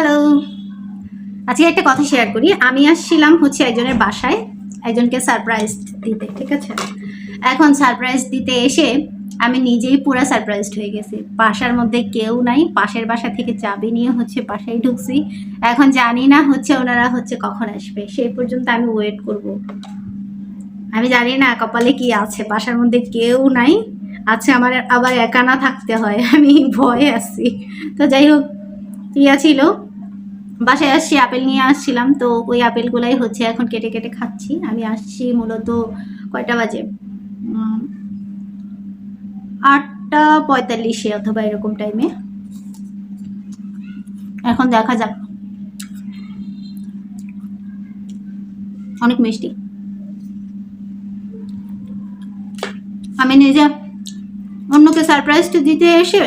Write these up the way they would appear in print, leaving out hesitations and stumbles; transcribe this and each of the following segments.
Hello, আজকে একটা কথা শেয়ার করি। আমি আসছিলাম হচ্ছে একজনের বাসায় একজনকে সারপ্রাইজ দিতে, ঠিক আছে। এখন সারপ্রাইজ দিতে এসে আমি নিজেই পুরো সারপ্রাইজড হয়ে গেছি। বাসার মধ্যে কেউ নাই, পাশের বাসা থেকে চাবি নিয়ে হচ্ছে বাসায় ঢুকছি। এখন জানি না হচ্ছে ওনারা হচ্ছে কখন আসবে, সেই পর্যন্ত আমি ওয়েট করব। আমি জানি না কপালে কি আছে, বাসার মধ্যে কেউ নাই, আছে আমার আবার একা না থাকতে হয়, আমি ভয়ে আছি। তো যাই হোক, ইয়া ছিল, বাসায় আসছি, আপেল নিয়ে আসছিলাম, তো ওই আপেলগুলাই হচ্ছে এখন কেটে কেটে খাচ্ছি। আমি আসছি মূলত কয়টা বাজে, 8:45 অথবা এরকম টাইমে। এখন দেখা যাক, অনেক মিষ্টি। আমি নিজে অন্যকে সারপ্রাইজ দিতে এসে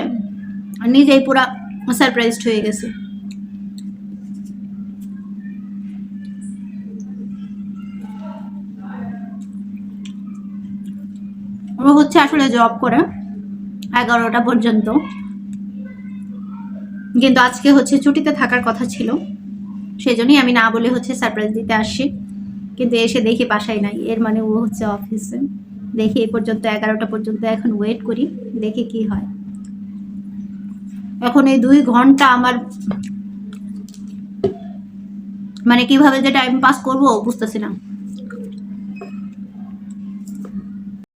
নিজেই পুরা সারপ্রাইজড হয়ে গেছি। ও হচ্ছে আসলে জব করে 11টা পর্যন্ত, কিন্তু আজকে হচ্ছে ছুটিতে থাকার কথা ছিল, সেই জন্যই আমি না বলে হচ্ছে সারপ্রাইজ দিতে আসছি। কিন্তু এসে দেখি বাসায় নাই, এর মানে ও হচ্ছে অফিসে। দেখি এই পর্যন্ত 11টা পর্যন্ত এখন ওয়েট করি, দেখি কি হয়। এখন এই 2 ঘন্টা আমার মানে কিভাবে যে টাইম পাস করবো বুঝতেছি না।